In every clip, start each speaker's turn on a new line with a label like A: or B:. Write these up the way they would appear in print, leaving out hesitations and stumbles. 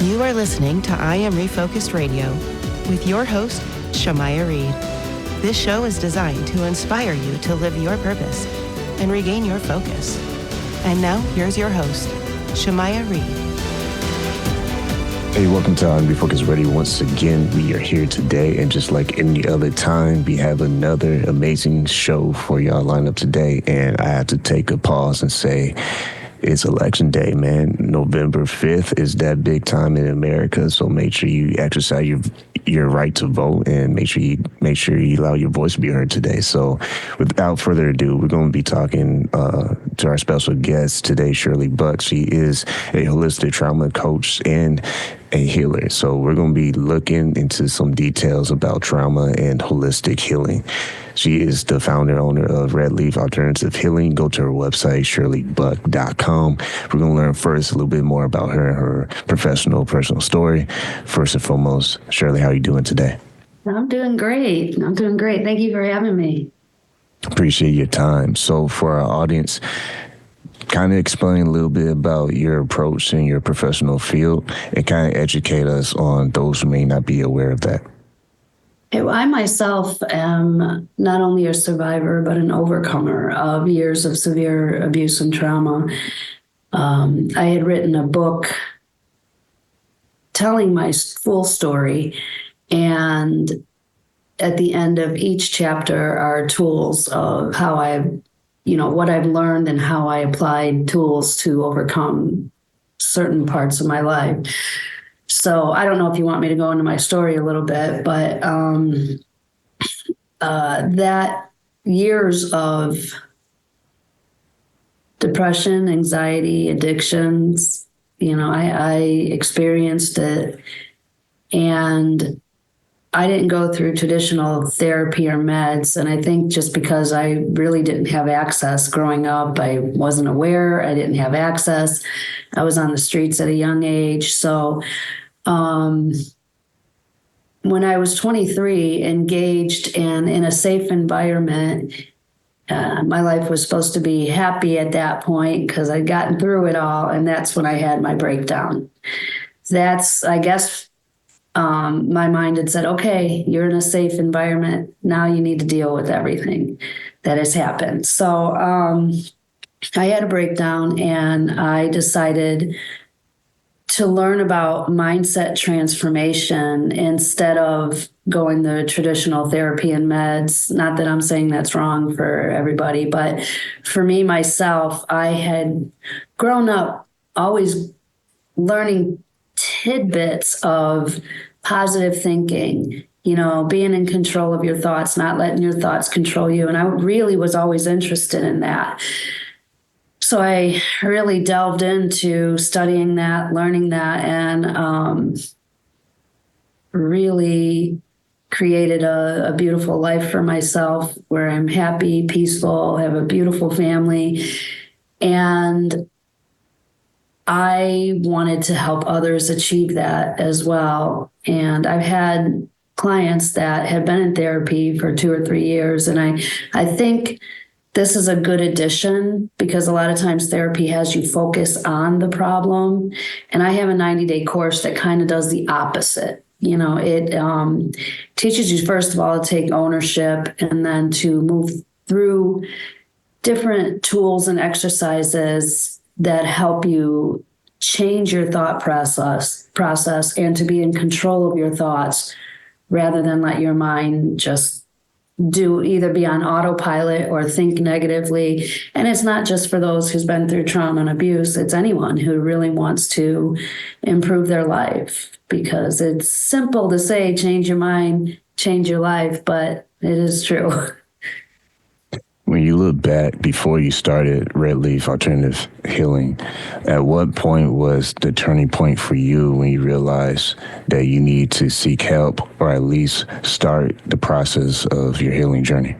A: You are listening to I Am Refocused Radio with your host, Shamaya Reed. This show is designed to inspire you to live your purpose and regain your focus. And now, here's your host, Shamaya Reed.
B: Hey, welcome to I Am Refocused Radio. Once again, we are here today, and just like any other time, we have another amazing show for y'all lined up today. And I have to take a pause and say, it's election day, man. November 5th is that big time in America, so make sure you exercise your right to vote, and make sure you allow your voice to be heard today. So without further ado, we're going to be talking to our special guest today, Shirley Buck. She is a holistic trauma coach and a healer. So we're going to be looking into some details about trauma and holistic healing. She is the founder, owner of Red Leaf Alternative Healing. Go to her website, shirleybuck.com. We're going to learn first a little bit more about her personal story. First and foremost, Shirley, how are you doing today?
C: I'm doing great. Thank you for having me.
B: Appreciate your time. So for our audience, kind of explain a little bit about your approach in your professional field and kind of educate us on those who may not be aware of that.
C: I myself am not only a survivor, but an overcomer of years of severe abuse and trauma. I had written a book telling my full story, and at the end of each chapter are tools of how what I've learned and how I applied tools to overcome certain parts of my life. So I don't know if you want me to go into my story a little bit, but that years of depression, anxiety, addictions, I experienced it, and I didn't go through traditional therapy or meds. And I think just because I really didn't have access growing up, I wasn't aware, I didn't have access. I was on the streets at a young age. So when I was 23, engaged and in a safe environment, my life was supposed to be happy at that point because I'd gotten through it all. And that's when I had my breakdown. I guess, my mind had said, okay, you're in a safe environment. Now you need to deal with everything that has happened. So I had a breakdown, and I decided to learn about mindset transformation instead of going the traditional therapy and meds. Not that I'm saying that's wrong for everybody, but for me, myself, I had grown up always learning tidbits of positive thinking, being in control of your thoughts, not letting your thoughts control you. And I really was always interested in that. So I really delved into studying that, learning that, and really created a beautiful life for myself where I'm happy, peaceful, have a beautiful family. And I wanted to help others achieve that as well. And I've had clients that have been in therapy for 2 or 3 years. And I think this is a good addition because a lot of times therapy has you focus on the problem. And I have a 90-day course that kind of does the opposite. It teaches you, first of all, to take ownership and then to move through different tools and exercises that help you change your thought process and to be in control of your thoughts rather than let your mind just either be on autopilot or think negatively. And it's not just for those who's been through trauma and abuse. It's anyone who really wants to improve their life, because it's simple to say, change your mind, change your life, but it is true.
B: When you look back before you started Red Leaf Alternative Healing, at what point was the turning point for you when you realized that you need to seek help or at least start the process of your healing journey?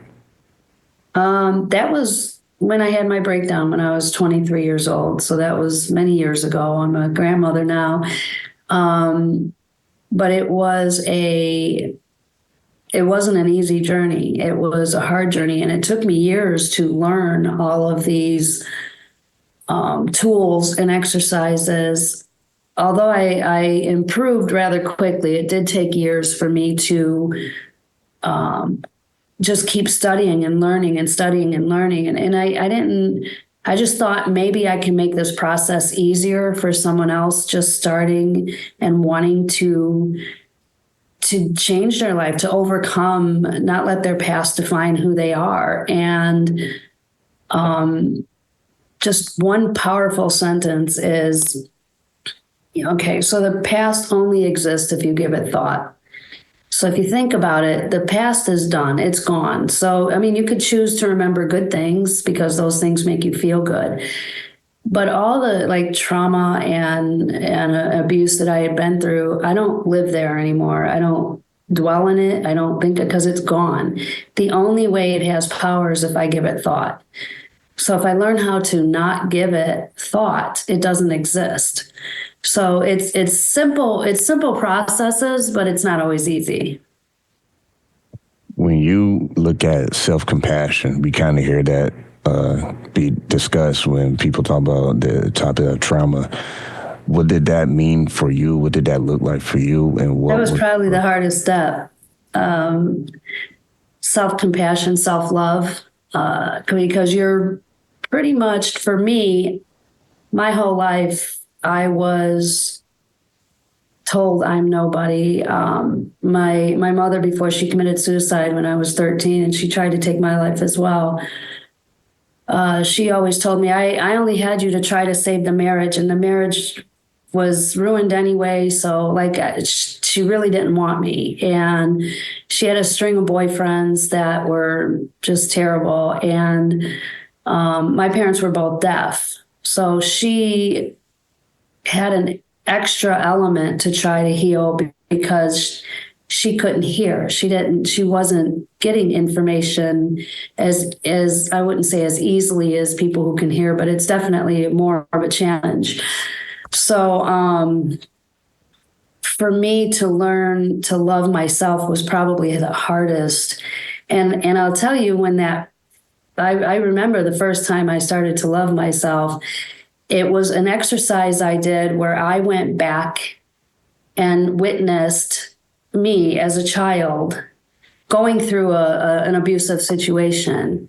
C: That was when I had my breakdown when I was 23 years old. So that was many years ago. I'm a grandmother now. But it wasn't an easy journey. It was a hard journey, and it took me years to learn all of these tools and exercises although I improved rather quickly, it did take years for me to just keep studying and learning and studying and learning. And I just thought maybe I can make this process easier for someone else just starting and wanting to change their life, to overcome, not let their past define who they are. And just one powerful sentence is, okay, so the past only exists if you give it thought. So if you think about it, the past is done, it's gone. So, I mean, you could choose to remember good things because those things make you feel good. But all the like trauma and abuse that I had been through, I don't live there anymore. I don't dwell in it. I don't think it because it's gone. The only way it has power is if I give it thought. So if I learn how to not give it thought, it doesn't exist. So it's simple processes, but it's not always easy.
B: When you look at self-compassion, we kind of hear that be discussed when people talk about the topic of trauma. What did that mean for you? What did that look like for you? And what
C: that was probably the hardest step. Self-compassion, self-love, because you're pretty much, for me, my whole life, I was told I'm nobody. My mother, before she committed suicide when I was 13, and she tried to take my life as well, she always told me, I only had you to try to save the marriage, and the marriage was ruined anyway. So she really didn't want me. And she had a string of boyfriends that were just terrible. And my parents were both deaf. So she had an extra element to try to heal because she couldn't hear. She wasn't getting information as I wouldn't say as easily as people who can hear, but it's definitely more of a challenge. So for me to learn to love myself was probably the hardest. And I'll tell you, I remember the first time I started to love myself, it was an exercise I did where I went back and witnessed me as a child going through an abusive situation,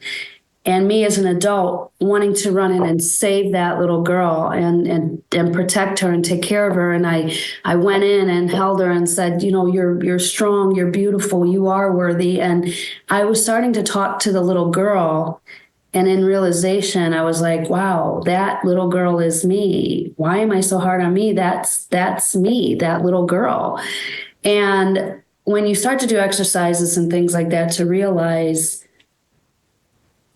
C: and me as an adult wanting to run in and save that little girl and protect her and take care of her. And I went in and held her and said, you're strong, you're beautiful, you are worthy. And I was starting to talk to the little girl. And in realization, I was like, wow, that little girl is me. Why am I so hard on me? That's me, that little girl. And when you start to do exercises and things like that to realize,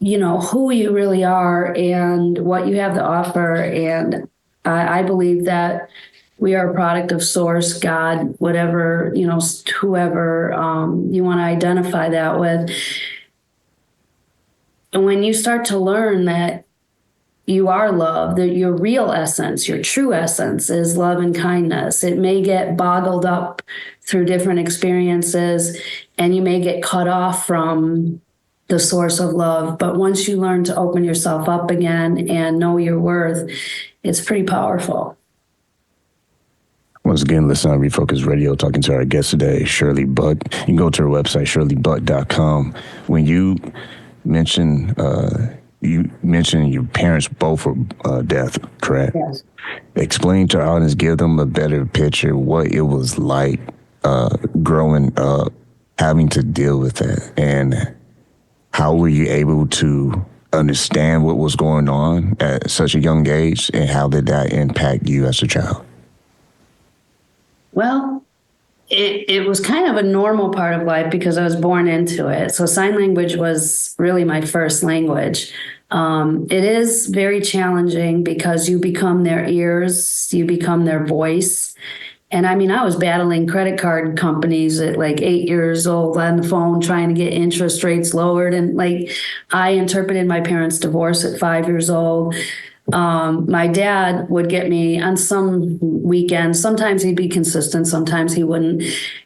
C: who you really are and what you have to offer. And I believe that we are a product of Source, God, whatever, whoever you want to identify that with. And when you start to learn that you are love, that your real essence, your true essence is love and kindness, it may get boggled up through different experiences and you may get cut off from the source of love. But once you learn to open yourself up again and know your worth, it's pretty powerful.
B: Once again, listen on Refocused Radio, talking to our guest today, Shirley Buck. You can go to her website, shirleybuck.com. When you mentioned your parents both were deaf, correct?
C: Yes.
B: Explain to our audience, give them a better picture what it was like growing up, having to deal with that, and how were you able to understand what was going on at such a young age, and how did that impact you as a child?
C: Well, it was kind of a normal part of life because I was born into it. So sign language was really my first language. It is very challenging because you become their ears, you become their voice. And I mean, I was battling credit card companies at like 8 years old on the phone trying to get interest rates lowered. And I interpreted my parents' divorce at 5 years old. My dad would get me on some weekends. Sometimes he'd be consistent, sometimes he wouldn't.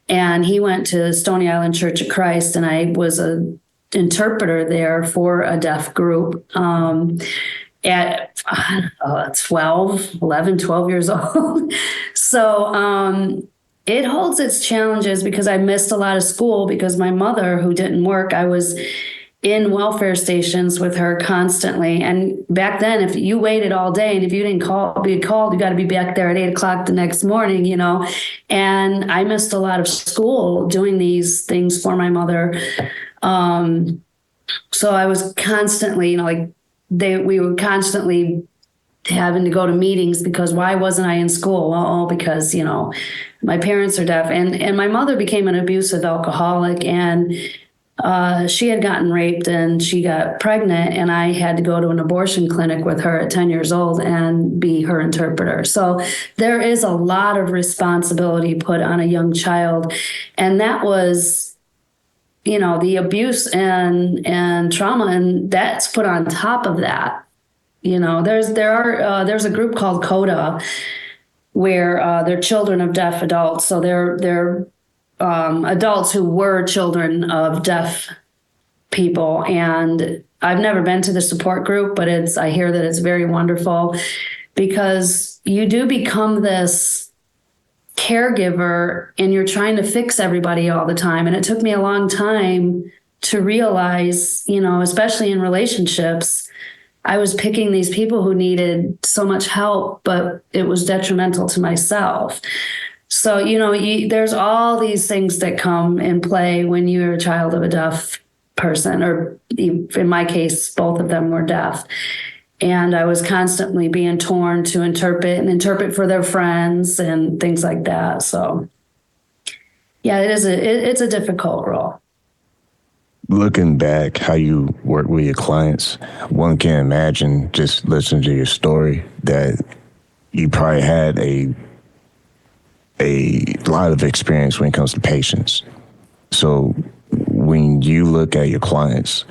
C: And he went to Stony Island Church of Christ, and I was an interpreter there for a deaf group. at 12 years old. So it holds its challenges because I missed a lot of school because my mother, who didn't work, I was in welfare stations with her constantly. And back then, if you waited all day and if you didn't be called, you got to be back there at 8 o'clock the next morning, you know. And I missed a lot of school doing these things for my mother. So I was constantly, you know, like we were constantly having to go to meetings because why wasn't I in school? Well, because, you know, my parents are deaf, and my mother became an abusive alcoholic, and she had gotten raped and she got pregnant, and I had to go to an abortion clinic with her at 10 years old and be her interpreter. So there is a lot of responsibility put on a young child. And that was, you know, the abuse and trauma, and that's put on top of that. You know, there's a group called CODA where they're children of deaf adults. So they're adults who were children of deaf people. And I've never been to the support group, but I hear that it's very wonderful because you do become this caregiver and you're trying to fix everybody all the time. And it took me a long time to realize, you know, especially in relationships, I was picking these people who needed so much help, but it was detrimental to myself. So, you know, there's all these things that come in play when you're a child of a deaf person, or in my case, both of them were deaf. And I was constantly being torn to interpret for their friends and things like that. So, yeah, it's a difficult role.
B: Looking back, how you work with your clients, one can imagine, just listening to your story, that you probably had a lot of experience when it comes to patience. So when you look at your clients,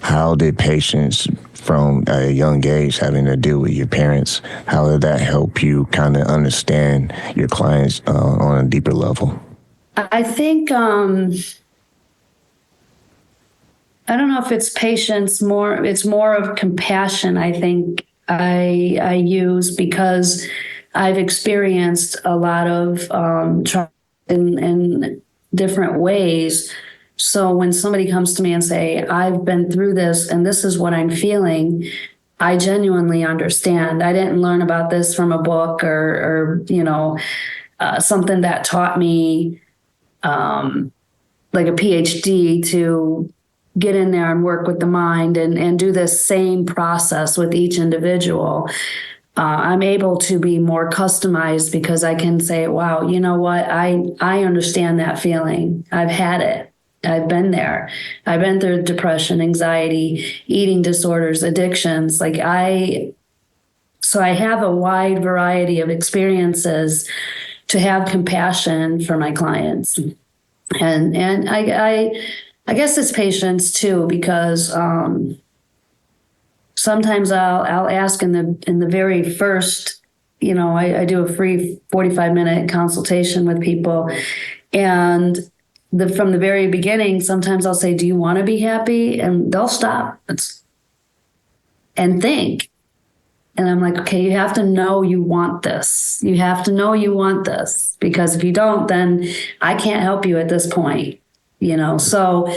B: how did patience from a young age, having to deal with your parents, how did that help you kind of understand your clients on a deeper level?
C: I think, I don't know if it's patience, it's more of compassion. I think I use because I've experienced a lot of trauma in different ways. So when somebody comes to me and say, I've been through this and this is what I'm feeling, I genuinely understand. I didn't learn about this from a book or you know, something that taught me like a PhD to get in there and work with the mind and do this same process with each individual. I'm able to be more customized because I can say, wow, you know what? I understand that feeling. I've had it. I've been there. I've been through depression, anxiety, eating disorders, addictions. So I have a wide variety of experiences to have compassion for my clients. And I guess it's patience too, because sometimes I'll ask in the very first, you know, I do a free 45-minute consultation with people, and from the very beginning, sometimes I'll say, "Do you want to be happy?" And they'll stop and think. And I'm like, okay, you have to know you want this. You have to know you want this, because if you don't, then I can't help you at this point. You know, so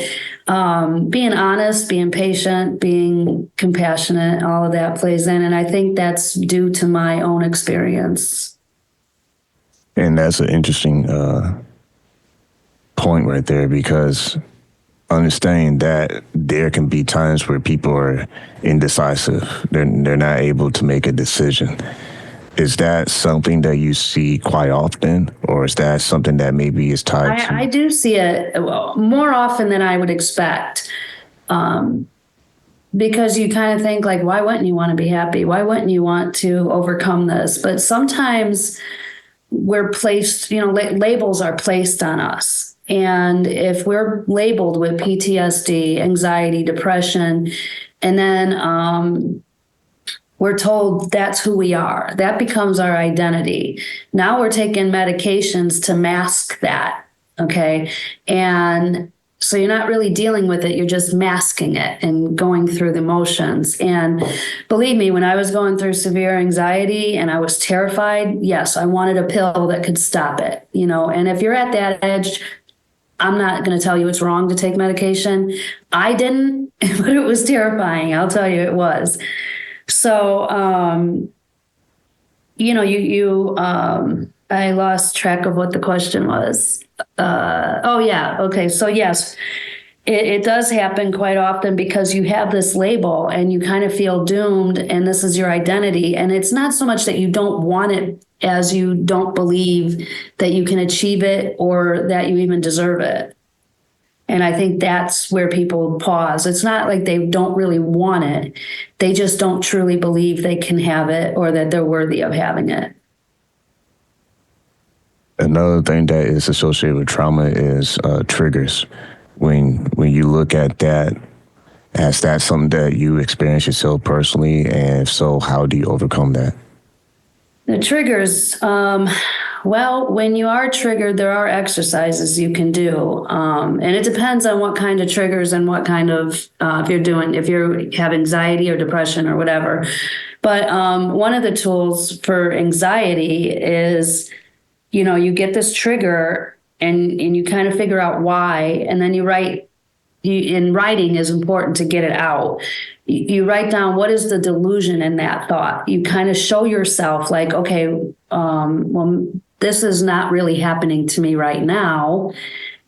C: being honest, being patient, being compassionate, all of that plays in. And I think that's due to my own experience.
B: And that's an interesting point right there, because understanding that there can be times where people are indecisive. They're not able to make a decision. Is that something that you see quite often, or is that something that maybe is tied to?
C: I do see it more often than I would expect, because you kind of think like, why wouldn't you want to be happy? Why wouldn't you want to overcome this? But sometimes we're placed, you know, labels are placed on us. And if we're labeled with PTSD, anxiety, depression, and then we're told that's who we are, that becomes our identity. Now we're taking medications to mask that, okay? And So you're not really dealing with it. You're just masking it and going through the motions. And believe me, when I was going through severe anxiety and I was terrified, yes, I wanted a pill that could stop it, and if you're at that edge, I'm not going to tell you it's wrong to take medication. I didn't, but it was terrifying. I'll tell you it was. So, I lost track of what the question was. Oh yeah. Okay. So yes, it does happen quite often because you have this label and you kind of feel doomed and this is your identity. And it's not so much that you don't want it as you don't believe that you can achieve it or that you even deserve it. And I think that's where people pause. It's not like they don't really want it. They just don't truly believe they can have it or that they're worthy of having it.
B: Another thing that is associated with trauma is triggers. When you look at that, is that something that you experience yourself personally? And if so, how do you overcome that?
C: The triggers, well, when you are triggered, there are exercises you can do. And it depends on what kind of triggers and what kind of, if you have anxiety or depression or whatever. But one of the tools for anxiety is, you get this trigger and you kind of figure out why, and then you write. In writing is important to get it out. You write down what is the delusion in that thought. You kind of show yourself like, okay, well, this is not really happening to me right now.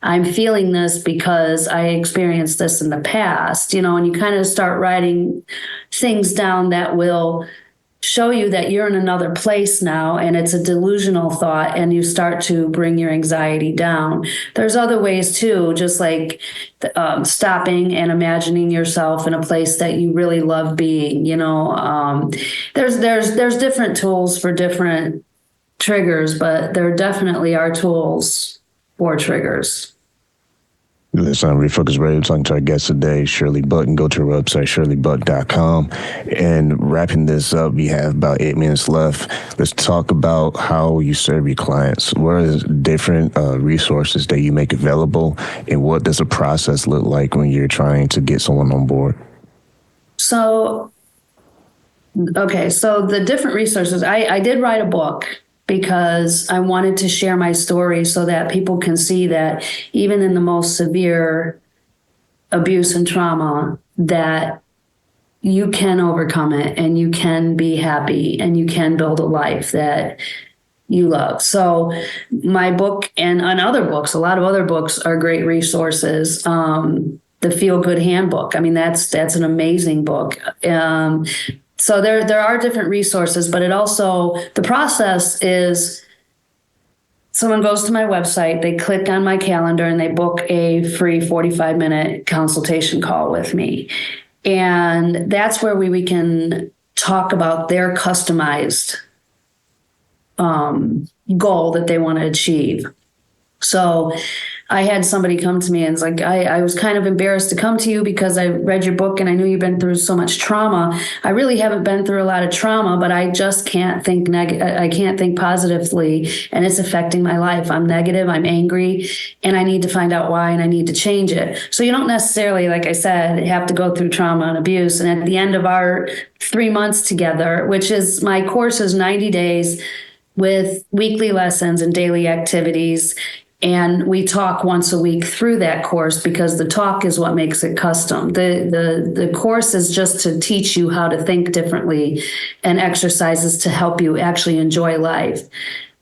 C: I'm feeling this because I experienced this in the past, and you kind of start writing things down that will show you that you're in another place now and it's a delusional thought, and you start to bring your anxiety down. There's other ways too, just like stopping and imagining yourself in a place that you really love being. There's different tools for different triggers, but there definitely are tools for triggers.
B: Listen, Refocused Radio, talking to our guest today, Shirley Buck, and go to her website, shirleybuck.com. And wrapping this up, we have about 8 minutes left. Let's talk about how you serve your clients. What are the different resources that you make available, and what does the process look like when you're trying to get someone on board?
C: So the different resources, I did write a book because I wanted to share my story so that people can see that even in the most severe abuse and trauma, that you can overcome it and you can be happy and you can build a life that you love. So my book and other books, a lot of other books are great resources. The Feel Good Handbook. I mean, that's an amazing book. So there are different resources, but the process is someone goes to my website, they click on my calendar, and they book a free 45-minute consultation call with me. And that's where we can talk about their customized goal that they want to achieve. So I had somebody come to me and it's like, I was kind of embarrassed to come to you because I read your book and I knew you've been through so much trauma. I really haven't been through a lot of trauma, but I just can't think I can't think positively, and it's affecting my life. I'm negative, I'm angry, and I need to find out why, and I need to change it. So you don't necessarily, like I said, have to go through trauma and abuse. And at the end of our 3 months together, which is my course is 90 days with weekly lessons and daily activities. And we talk once a week through that course because the talk is what makes it custom. The course is just to teach you how to think differently, and exercises to help you actually enjoy life.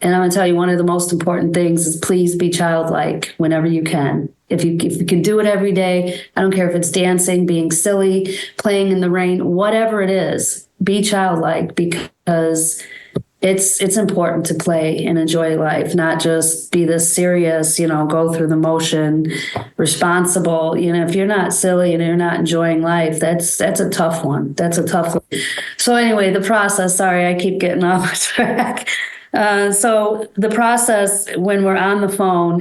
C: And I'm going to tell you, one of the most important things is please be childlike whenever you can. If you can do it every day, I don't care if it's dancing, being silly, playing in the rain, whatever it is, be childlike, because it's important to play and enjoy life, not just be this serious, go through the motion, responsible. If you're not silly and you're not enjoying life, that's a tough one. That's a tough one. So anyway, the process, sorry, I keep getting off track. So the process when we're on the phone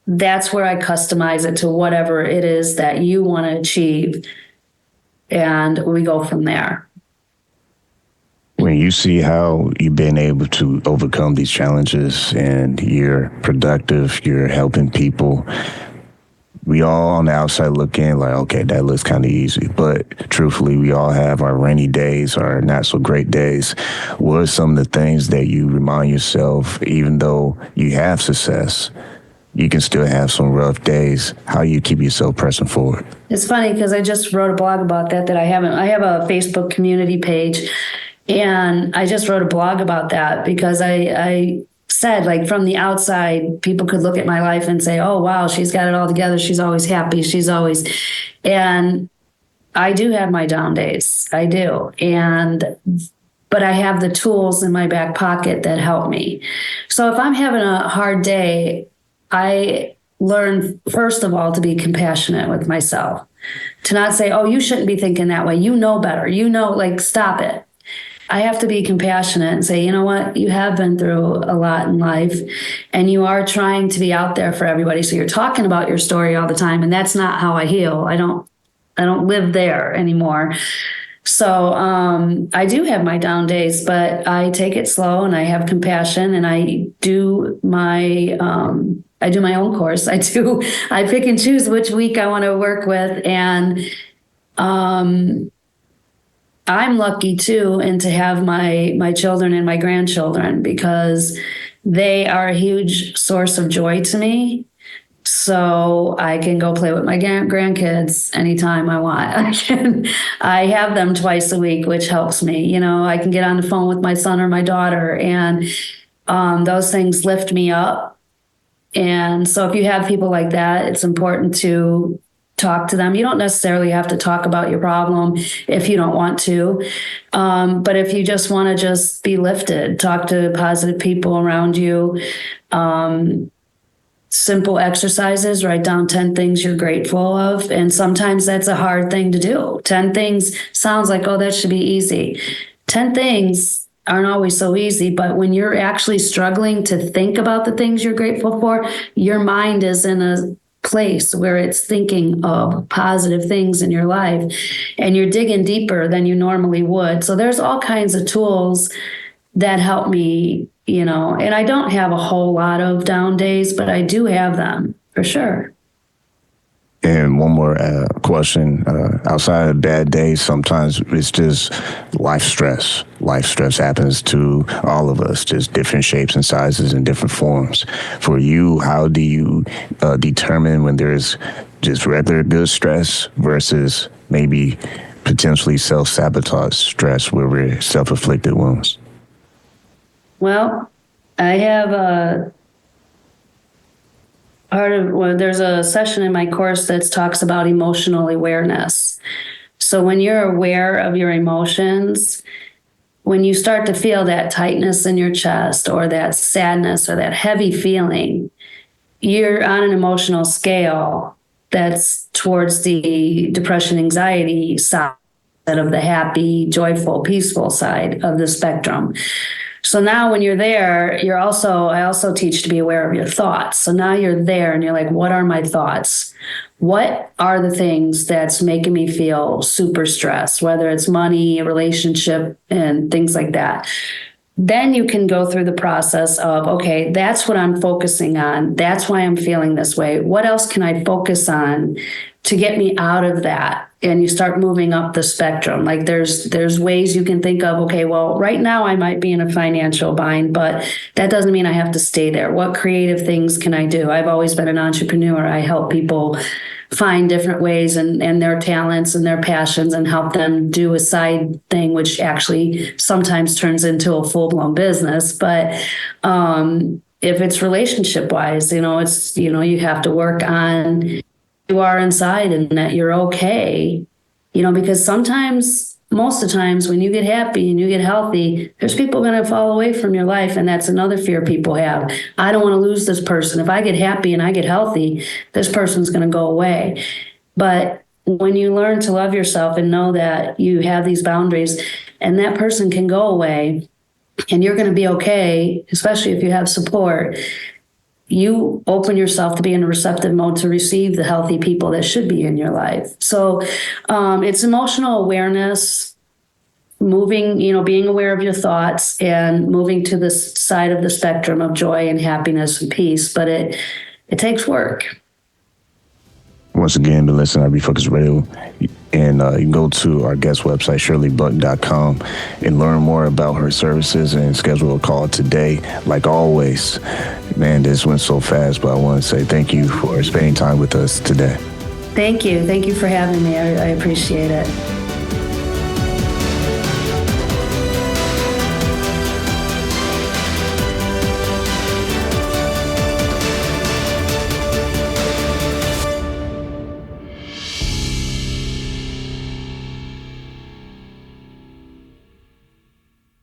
C: that's where I customize it to whatever it is that you want to achieve. And we go from there.
B: When you see how you've been able to overcome these challenges and you're productive, you're helping people, we all on the outside looking like, okay, that looks kind of easy. But truthfully, we all have our rainy days, our not so great days. What are some of the things that you remind yourself, even though you have success, you can still have some rough days? How you keep yourself pressing forward?
C: It's funny because I just wrote a blog about that I have a Facebook community page, and I just wrote a blog about that because I said, like, from the outside, people could look at my life and say, oh, wow, she's got it all together. She's always happy. And I do have my down days. I do. But I have the tools in my back pocket that help me. So if I'm having a hard day, I learn, first of all, to be compassionate with myself, to not say, oh, you shouldn't be thinking that way. You know better. Like, stop it. I have to be compassionate and say, you know what, you have been through a lot in life and you are trying to be out there for everybody. So you're talking about your story all the time, and that's not how I heal. I don't live there anymore. So I do have my down days, but I take it slow and I have compassion, and I do my own course. I pick and choose which week I want to work with. And I'm lucky too, and to have my children and my grandchildren, because they are a huge source of joy to me. So I can go play with my grandkids anytime I want. I have them twice a week, which helps me. I can get on the phone with my son or my daughter, and those things lift me up. And so if you have people like that, it's important to talk to them. You don't necessarily have to talk about your problem if you don't want to. But if you just want to just be lifted, talk to positive people around you. Simple exercises, write down 10 things you're grateful of. And sometimes that's a hard thing to do. 10 things sounds like, oh, that should be easy. 10 things aren't always so easy, but when you're actually struggling to think about the things you're grateful for, your mind is in a place where it's thinking of positive things in your life, and you're digging deeper than you normally would. So there's all kinds of tools that help me, and I don't have a whole lot of down days, but I do have them for sure.
B: And one more question. Outside of bad days, sometimes it's just life stress. Life stress happens to all of us, just different shapes and sizes and different forms. For you, how do you determine when there's just regular good stress versus maybe potentially self-sabotage stress where we're self-inflicted wounds?
C: Well, I have there's a session in my course that talks about emotional awareness. So when you're aware of your emotions, when you start to feel that tightness in your chest or that sadness or that heavy feeling, you're on an emotional scale that's towards the depression, anxiety side of the happy, joyful, peaceful side of the spectrum. So now when you're there, I also teach to be aware of your thoughts. So now you're there and you're like, what are my thoughts? What are the things that's making me feel super stressed, whether it's money, a relationship, and things like that? Then you can go through the process of, okay, that's what I'm focusing on. That's why I'm feeling this way. What else can I focus on to get me out of that? And you start moving up the spectrum. Like there's ways you can think of, okay, well, right now I might be in a financial bind, but that doesn't mean I have to stay there. What creative things can I do? I've always been an entrepreneur. I help people find different ways and their talents and their passions and help them do a side thing, which actually sometimes turns into a full-blown business. But if it's relationship wise, it's, you have to work on who you are inside and that you're okay, because most of the times when you get happy and you get healthy, there's people going to fall away from your life. And that's another fear people have. I don't want to lose this person. If I get happy and I get healthy, this person's going to go away. But when you learn to love yourself and know that you have these boundaries and that person can go away and you're going to be okay, especially if you have support, you open yourself to be in a receptive mode to receive the healthy people that should be in your life. So it's emotional awareness, moving, being aware of your thoughts and moving to this side of the spectrum of joy and happiness and peace. But it takes work.
B: Once again, been listening to Refocused Radio. And you can go to our guest website, shirleybuck.com, and learn more about her services and schedule a call today. Like always, man, this went so fast, but I want to say thank you for spending time with us today.
C: Thank you. Thank you for having me. I appreciate it.